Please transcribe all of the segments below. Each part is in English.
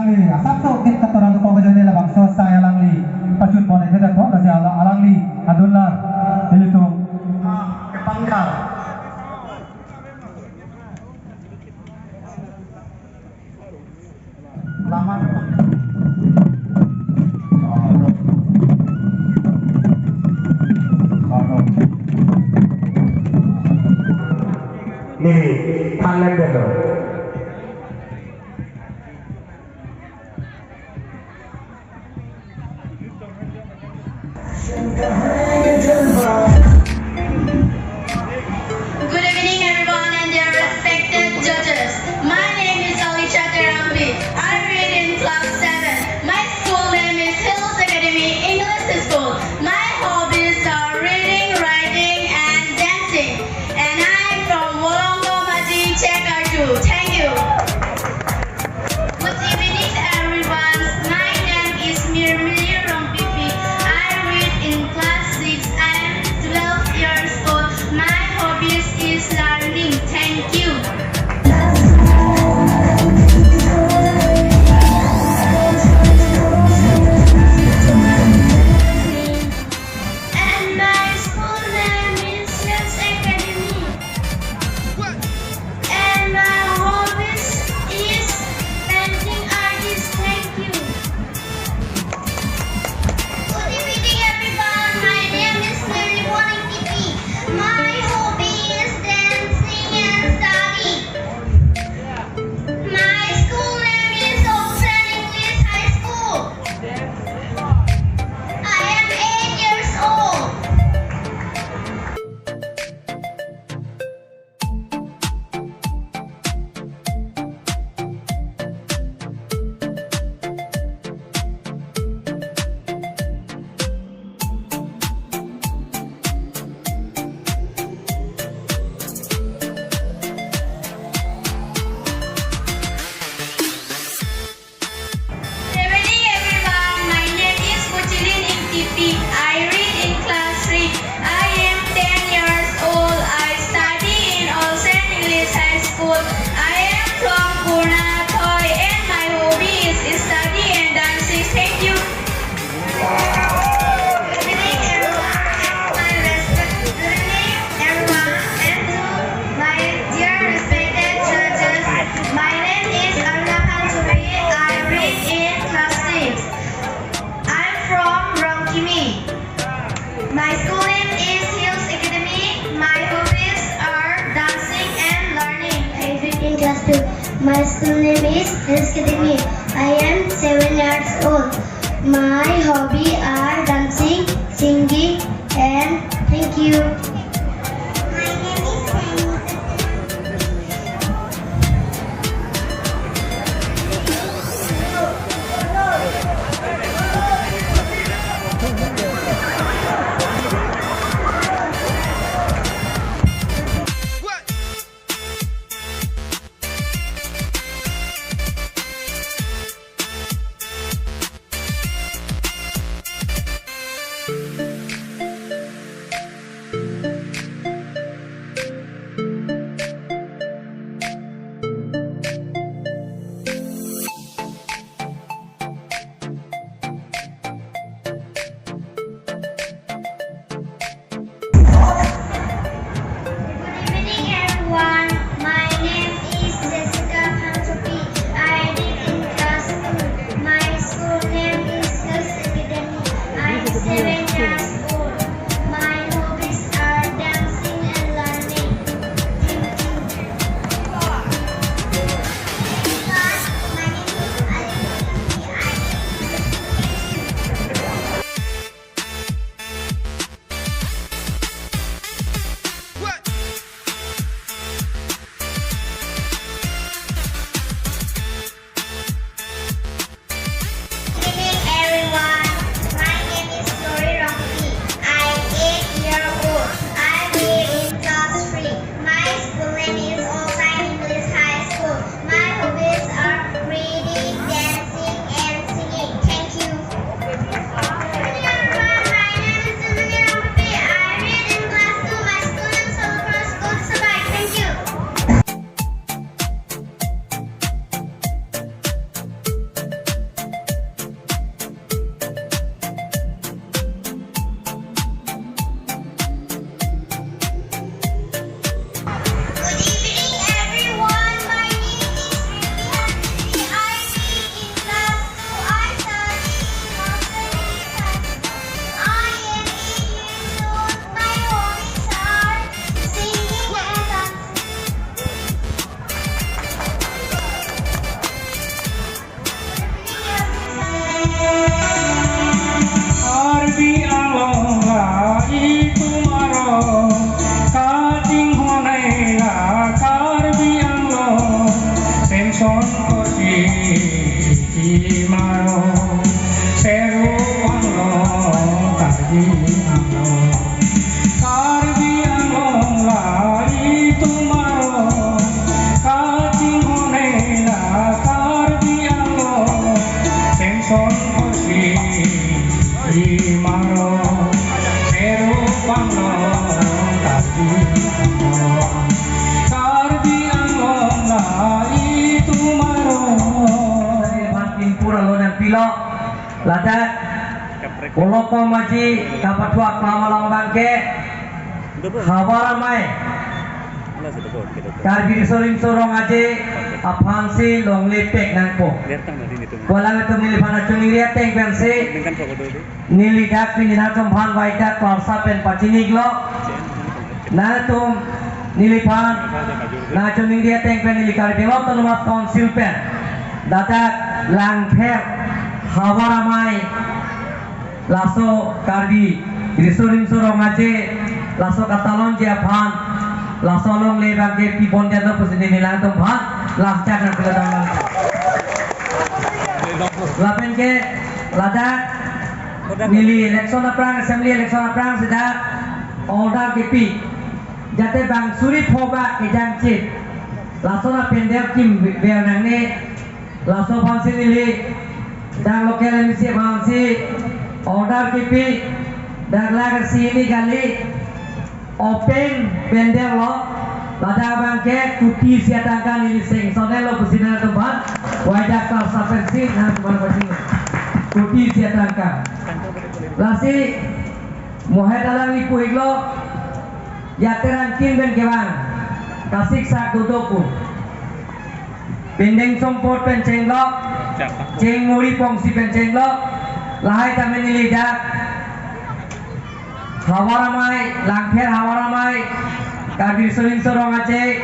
alangli sabto kit katoran ko ga janela bangso sa alangli pachut mo na heda ko da alangli adunna hilito panggal lama ni Thailand dulu. Good evening, everyone, and their respected judges. My name is Ali Chatarambi. I read in class 7. My school name is Hills Academy English School. My hobbies are reading, writing, and dancing. And I'm from Wolongo Maji, Chekarju. Thank you. Good evening, everyone. My name is Mirmili Rompipi. I read in class 6. I am 12 years old. My hobbies is learning. Thank you. And my school name is Hills Academy. And my hobbies is painting artist. Thank you. Good evening, everyone. My name is Mary Walling Tipi. My hobby is dancing and study. My school name is Oakland English High School. I am 8 years old. Good evening, everyone. My name is Kuchilin Iktipi. I read in class 3. I am 10 years old. I study in Olsen English High School. I am from Purna, Thoi, and my hobby is study and dancing. Thank you. Good evening, everyone. My respected everyone, and to my dear respected judges. My name is Aruna Khanchuri. I read in class 6. I'm from Rongkimi. My school name is Hills Academy. My hobbies are dancing and learning. I read in class 2. My school name is Hills Academy. I am 7 years old. My hobby are dancing, singing, and thank you. My name is Seru Anglong Karbi Anglong Karbi Anglong lai tumaro kacing honela Karbi Anglong senson kosi imaro Seru Anglong Karbi Anglong Karbi Anglong lai tumaro Panting pura lonan pilok ladat Koloko maji kapatwa kamalang bangke hawaramai karbi soring sorong aje apansi long lepek nangko walang itu milipana cungi lihat teng pensi nilidak pinina sompan waida klasa pen pacinig lo na tum nilipan na cungi lihat teng pen nilikar belo tenumat konsil pen dadak langper hawaramai laso karbi risuring surong aje laso katalon je aphan laso long le bangke pi bondian lo pusini nilang tum phan las cak na keladang lapen ke ladak nili election aprang assembly election aprang sida order ke pi jate bang suri thoba ke jang chit laso na pendek kim ber nang ne laso phan nili dan lokal MC Bangsi order kipi dan lagar sini kali open pendek lo pada bangke kuti siatakan ini sing sonelo pusina tempat wajah kau sapersi nah mana pusing kuti siatakan lasi mohe dalam iku iglo yateran kin ben kewan kasih sak dudoku pendeng sompot pencenglok ceng muri pongsi pencenglok lahai kami nilidak hawaramai langker hawaramai kabir sering sorong ace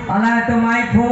ala itu mai pu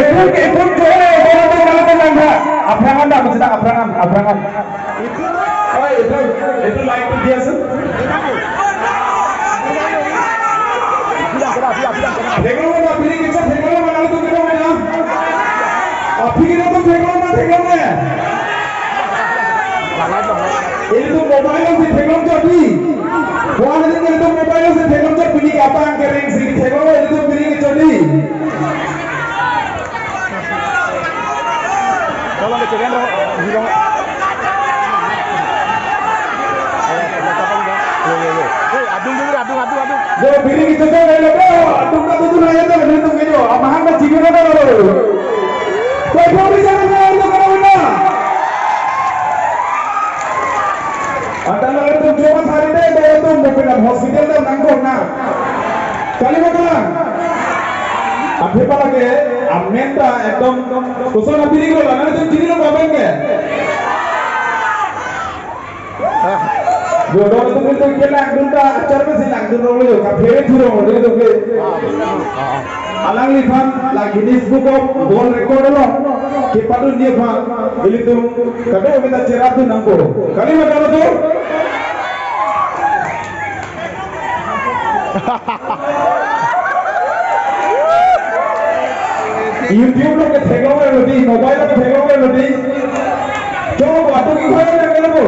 Ikut boleh kalau tuh nggak. Abrangan dah, maksudnya abrangan. Oh itu lain biasa. Deklo mana pilih kita, deklo mana tuh kita mana? Pilih tuh deklo mana? Ini tuh mobile से deklo jadi. Wah ini tuh mobile से deklo jadi pilih apa yang kering sih deklo itu pilih jadi. Kalau ada cerian hilang. Adung. Yo pilih itu tuh adung tuh nanya tuh itu gitu. Amahan mah cium apa lo? Kau bisa nanya itu kalau mana? Antara itu cuma hari deh itu mau pindah hospital tuh nanggung na. Kali mana? Apa lagi? Amenda ekdom kusona pilih lo, nanti tuh jadi lo ngapain ke? Jodoh itu kita kena gunda acar masih lang dulu lo, kafe turun lo itu ke. Alang lipan lagi di Facebook bol record lo, kipadu dia pan, ini tuh kadang kita cerah tuh nangko. Kali mana tuh? YouTube lo ke theglo lo di, mobile lo ke theglo lo di. Coba waktu kita yang kalau